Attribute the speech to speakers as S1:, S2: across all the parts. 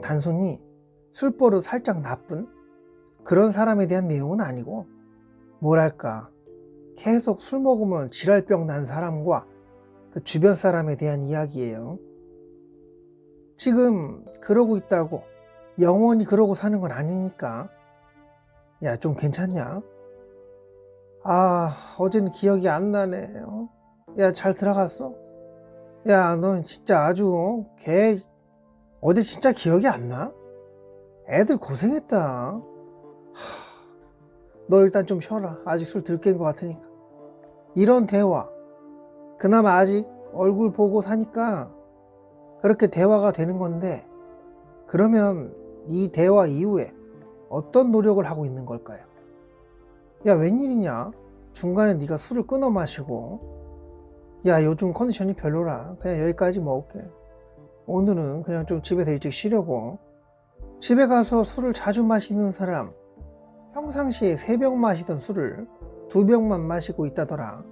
S1: 단순히 술버릇 살짝 나쁜 그런 사람에 대한 내용은 아니고, 뭐랄까, 계속 술 먹으면 지랄병 난 사람과 그 주변 사람에 대한 이야기예요. 지금 그러고 있다고 영원히 그러고 사는 건 아니니까, 야, 좀 괜찮냐? 아, 어제는 기억이 안 나네. 야, 잘 들어갔어? 야, 넌 진짜 아주 어제 진짜 기억이 안 나? 애들 고생했다. 너 일단 좀 쉬어라. 아직 술 덜 깬 것 같으니까. 이런 대화, 그나마 아직 얼굴 보고 사니까 그렇게 대화가 되는 건데, 그러면 이 대화 이후에 어떤 노력을 하고 있는 걸까요? 야, 웬일이냐? 중간에 네가 술을 끊어 마시고, 야, 요즘 컨디션이 별로라. 그냥 여기까지 먹을게. 오늘은 그냥 좀 집에서 일찍 쉬려고. 집에 가서 술을 자주 마시는 사람, 평상시에 3병 마시던 술을 2병만 마시고 있다더라.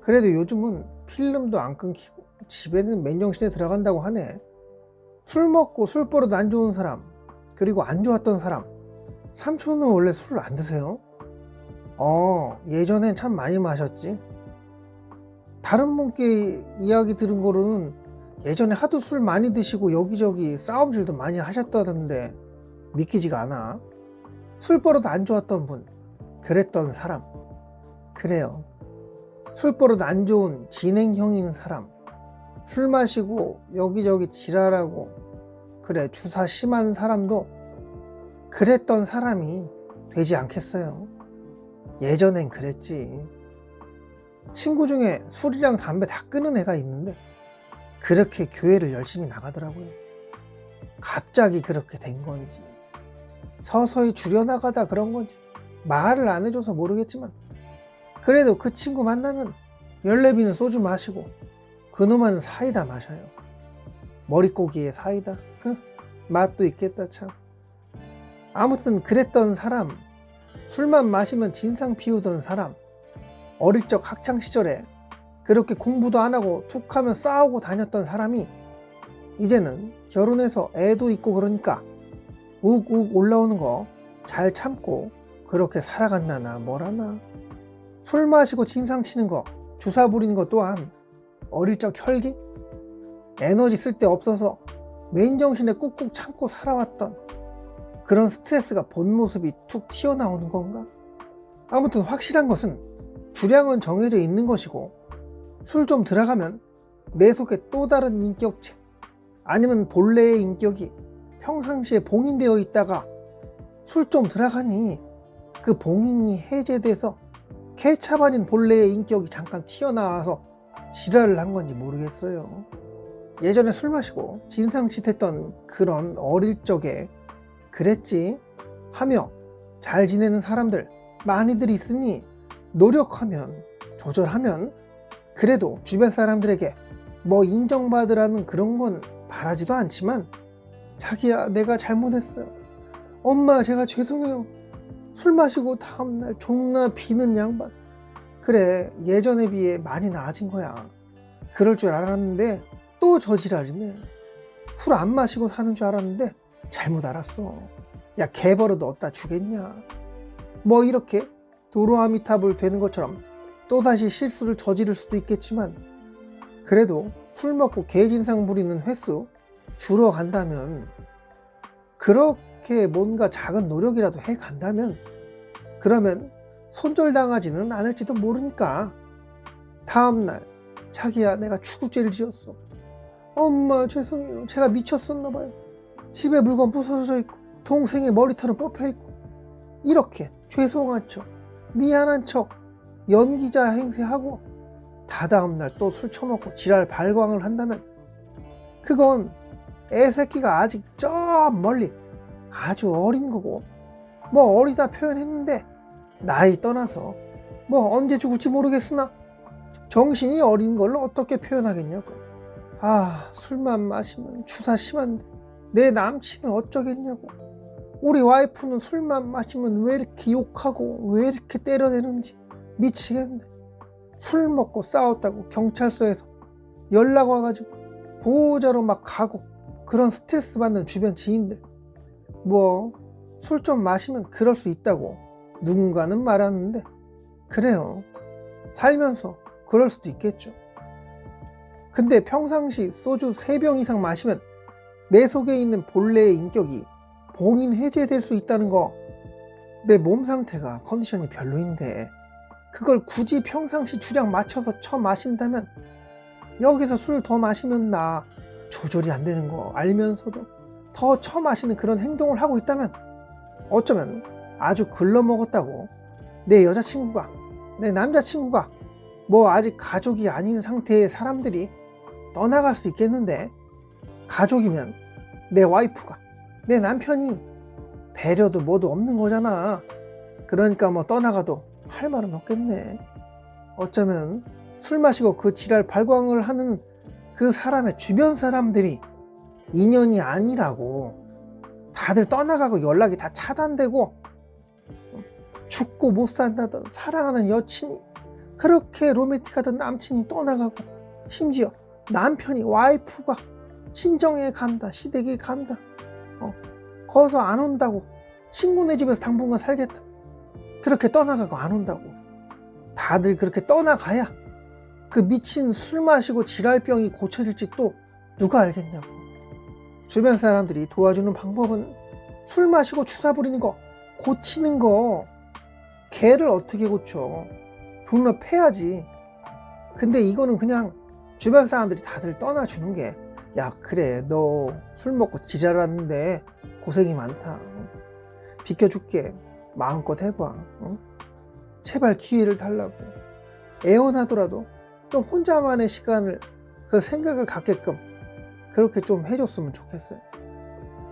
S1: 그래도 요즘은 필름도 안 끊기고 집에는 맨정신에 들어간다고 하네. 술 먹고 술버릇 안 좋은 사람, 그리고 안 좋았던 사람, 삼촌은 원래 술을 안 드세요? 예전엔 참 많이 마셨지. 다른 분께 이야기 들은 거로는 예전에 하도 술 많이 드시고 여기저기 싸움질도 많이 하셨다던데 믿기지가 않아. 술버릇 안 좋았던 분, 그랬던 사람, 그래요. 술버릇 안 좋은 진행형인 사람, 술 마시고 여기저기 지랄하고 그래 주사 심한 사람도 그랬던 사람이 되지 않겠어요? 예전엔 그랬지. 친구 중에 술이랑 담배 다 끊은 애가 있는데 그렇게 교회를 열심히 나가더라고요. 갑자기 그렇게 된 건지 서서히 줄여나가다 그런 건지 말을 안 해줘서 모르겠지만, 그래도 그 친구 만나면 열내비는 소주 마시고 그놈은 사이다 마셔요. 머릿고기에 사이다. 맛도 있겠다 참. 아무튼 그랬던 사람, 술만 마시면 진상 피우던 사람, 어릴 적 학창시절에 그렇게 공부도 안 하고 툭 하면 싸우고 다녔던 사람이 이제는 결혼해서 애도 있고 그러니까 욱욱 올라오는 거 잘 참고 그렇게 살아간다나 뭐라나. 술 마시고 진상 치는 거, 주사 부리는 거 또한 어릴 적 혈기? 에너지 쓸 데 없어서 맨정신에 꾹꾹 참고 살아왔던 그런 스트레스가 본 모습이 툭 튀어나오는 건가? 아무튼 확실한 것은 주량은 정해져 있는 것이고, 술 좀 들어가면 내 속에 또 다른 인격체, 아니면 본래의 인격이 평상시에 봉인되어 있다가 술 좀 들어가니 그 봉인이 해제돼서 케찹 아닌 본래의 인격이 잠깐 튀어나와서 지랄을 한 건지 모르겠어요. 예전에 술 마시고 진상짓했던 그런 어릴 적에 그랬지 하며 잘 지내는 사람들 많이들 있으니, 노력하면 조절하면 그래도 주변 사람들에게 뭐 인정받으라는 그런 건 바라지도 않지만, 자기야 내가 잘못했어요, 엄마 제가 죄송해요, 술 마시고 다음날 존나 비는 양반, 그래 예전에 비해 많이 나아진 거야. 그럴 줄 알았는데 또 저지랄이네. 술 안 마시고 사는 줄 알았는데 잘못 알았어. 야, 개버릇 어디다 주겠냐. 뭐 이렇게 도로아미타불 되는 것처럼 또다시 실수를 저지를 수도 있겠지만, 그래도 술 먹고 개진상 부리는 횟수 줄어간다면, 그렇게 뭔가 작은 노력이라도 해간다면, 그러면 손절당하지는 않을지도 모르니까 다음날 자기야 내가 추국죄를 지었어, 엄마 죄송해요, 제가 미쳤었나봐요, 집에 물건 부서져 있고 동생의 머리털은 뽑혀 있고, 이렇게 죄송한 척 미안한 척 연기자 행세하고 다다음날 또 술 처먹고 지랄 발광을 한다면, 그건 애새끼가 아직 저 멀리 아주 어린 거고, 뭐 어리다 표현했는데 나이 떠나서 뭐 언제 죽을지 모르겠으나 정신이 어린 걸로 어떻게 표현하겠냐고. 아, 술만 마시면 주사 심한데 내 남친은 어쩌겠냐고. 우리 와이프는 술만 마시면 왜 이렇게 욕하고 왜 이렇게 때려대는지 미치겠네. 술 먹고 싸웠다고 경찰서에서 연락 와가지고 보호자로 막 가고 그런 스트레스 받는 주변 지인들, 뭐 술 좀 마시면 그럴 수 있다고 누군가는 말하는데, 그래요. 살면서 그럴 수도 있겠죠. 근데 평상시 소주 3병 이상 마시면 내 속에 있는 본래의 인격이 봉인 해제될 수 있다는 거. 내 몸 상태가 컨디션이 별로인데 그걸 굳이 평상시 주량 맞춰서 마신다면, 여기서 술 더 마시면 나 조절이 안 되는 거 알면서도 더 마시는 그런 행동을 하고 있다면, 어쩌면 아주 글러먹었다고 내 여자친구가, 내 남자친구가, 뭐 아직 가족이 아닌 상태의 사람들이 떠나갈 수 있겠는데, 가족이면 내 와이프가, 내 남편이 배려도 뭐도 없는 거잖아. 그러니까 뭐 떠나가도 할 말은 없겠네. 어쩌면 술 마시고 그 지랄 발광을 하는 그 사람의 주변 사람들이 인연이 아니라고, 다들 떠나가고 연락이 다 차단되고 죽고 못 산다던 사랑하는 여친이, 그렇게 로맨틱하던 남친이 떠나가고, 심지어 남편이, 와이프가 친정에 간다, 시댁에 간다, 거기서 안 온다고, 친구네 집에서 당분간 살겠다, 그렇게 떠나가고 안 온다고, 다들 그렇게 떠나가야 그 미친 술 마시고 지랄병이 고쳐질지 또 누가 알겠냐고. 주변 사람들이 도와주는 방법은 술 마시고 주사 부리는 거, 고치는 거. 걔를 어떻게 고쳐? 존나 패야지. 근데 이거는 그냥 주변 사람들이 다들 떠나주는 게, 야 그래 너 술 먹고 지랄하는데 고생이 많다, 비켜줄게, 마음껏 해봐, 제발 기회를 달라고, 애원하더라도 좀 혼자만의 시간을, 그 생각을 갖게끔 그렇게 좀 해줬으면 좋겠어요.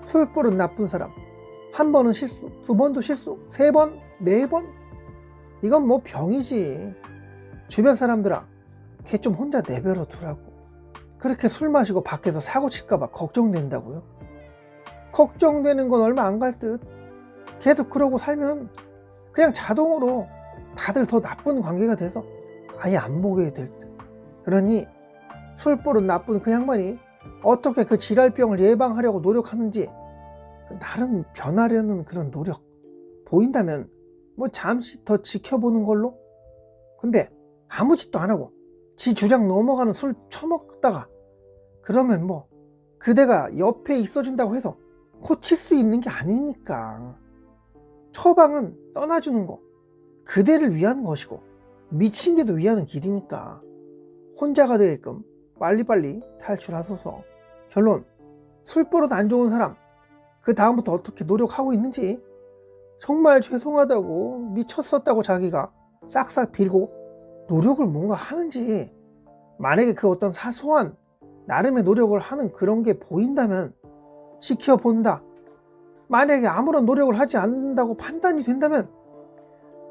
S1: 술버릇 나쁜 사람, 한 번은 실수, 2번도 실수, 3번, 4번, 이건 뭐 병이지. 주변 사람들아, 걔 좀 혼자 내버려 두라고. 그렇게 술 마시고 밖에서 사고 칠까봐 걱정된다고요? 걱정되는 건 얼마 안 갈 듯. 계속 그러고 살면 그냥 자동으로 다들 더 나쁜 관계가 돼서 아예 안 보게 될 듯. 그러니 술버릇 나쁜 그 양반이 어떻게 그 지랄병을 예방하려고 노력하는지, 나름 변하려는 그런 노력 보인다면 뭐 잠시 더 지켜보는 걸로. 근데 아무 짓도 안 하고 지 주량 넘어가는 술 처먹다가 그러면 뭐 그대가 옆에 있어준다고 해서 고칠 수 있는 게 아니니까. 처방은 떠나주는 거, 그대를 위한 것이고 미친 개도 위하는 길이니까 혼자가 되게끔 빨리빨리 탈출하소서. 결론, 술버릇 안 좋은 사람, 그 다음부터 어떻게 노력하고 있는지, 정말 죄송하다고 미쳤었다고 자기가 싹싹 빌고 노력을 뭔가 하는지, 만약에 그 어떤 사소한 나름의 노력을 하는 그런 게 보인다면 지켜본다. 만약에 아무런 노력을 하지 않는다고 판단이 된다면,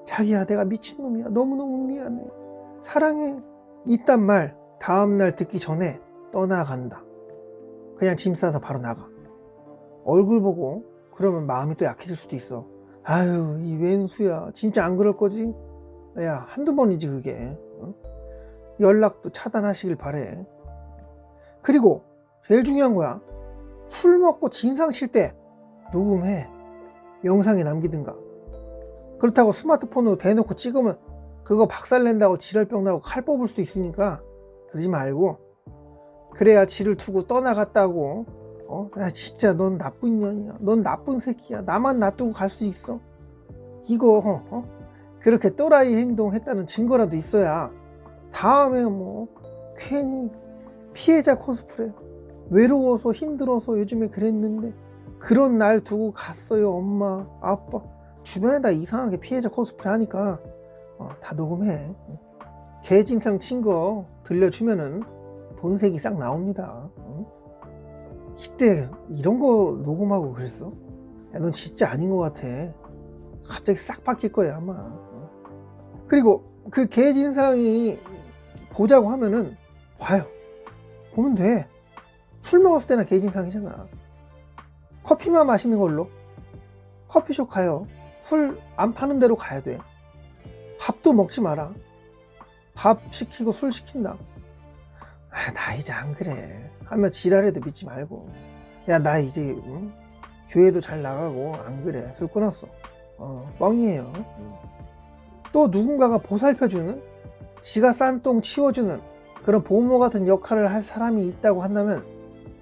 S1: 자기야 내가 미친놈이야, 너무너무 미안해, 사랑해, 이딴 말 다음날 듣기 전에 떠나간다. 그냥 짐 싸서 바로 나가. 얼굴 보고 그러면 마음이 또 약해질 수도 있어. 아유 이 왼수야, 진짜 안 그럴 거지? 야 한두 번이지 그게. 연락도 차단하시길 바래. 그리고 제일 중요한 거야, 술 먹고 진상 칠 때 녹음해, 영상에 남기든가. 그렇다고 스마트폰으로 대놓고 찍으면 그거 박살낸다고 지랄병 나고 칼 뽑을 수도 있으니까 그러지 말고, 그래야 지를 두고 떠나갔다고, 야 진짜 넌 나쁜 년이야, 넌 나쁜 새끼야, 나만 놔두고 갈 수 있어, 이거 그렇게 또라이 행동했다는 증거라도 있어야 다음에 뭐 괜히 피해자 코스프레, 외로워서 힘들어서 요즘에 그랬는데 그런 날 두고 갔어요 엄마 아빠, 주변에다 이상하게 피해자 코스프레 하니까 다 녹음해. 개진상 친 거 들려주면은 본색이 싹 나옵니다. 이때 이런 거 녹음하고 그랬어? 야, 넌 진짜 아닌 것 같아. 갑자기 싹 바뀔 거야 아마. 그리고 그 개진상이 보자고 하면은 봐요. 보면 돼. 술 먹었을 때나 개진상이잖아. 커피만 마시는 걸로 커피숍 가요. 술 안 파는 데로 가야 돼. 밥도 먹지 마라. 밥 시키고 술 시킨다. 나 이제 안 그래 하면 지랄해도 믿지 말고, 야, 나 이제 교회도 잘 나가고 안 그래. 술 끊었어. 뻥이에요. 또 누군가가 보살펴주는, 지가 싼 똥 치워주는 그런 보모 같은 역할을 할 사람이 있다고 한다면,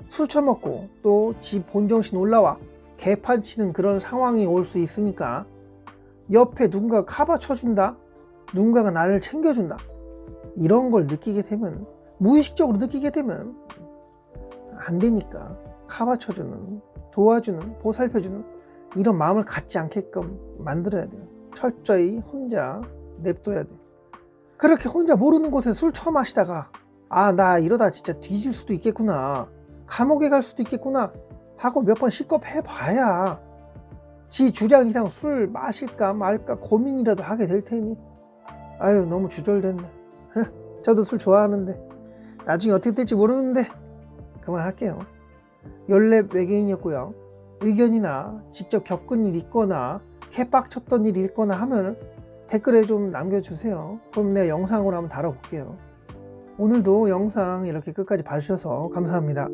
S1: 술 처먹고 또 지 본정신 올라와 개판 치는 그런 상황이 올 수 있으니까 옆에 누군가가 카바 쳐준다, 누군가가 나를 챙겨준다, 이런 걸 느끼게 되면, 무의식적으로 느끼게 되면 안 되니까 카바 쳐주는, 도와주는, 보살펴주는 이런 마음을 갖지 않게끔 만들어야 돼요. 철저히 혼자 냅둬야 돼. 그렇게 혼자 모르는 곳에 술 처마시다가 나 이러다 진짜 뒤질 수도 있겠구나, 감옥에 갈 수도 있겠구나 하고 몇 번 실컷 해봐야 지 주량 이상 술 마실까 말까 고민이라도 하게 될 테니. 아유, 너무 주절됐네. 저도 술 좋아하는데 나중에 어떻게 될지 모르는데 그만할게요. 연랩 외계인이었고요. 의견이나 직접 겪은 일 있거나 개빡쳤던 일이 있거나 하면 댓글에 좀 남겨주세요. 그럼 내가 영상으로 한번 다뤄볼게요. 오늘도 영상 이렇게 끝까지 봐주셔서 감사합니다.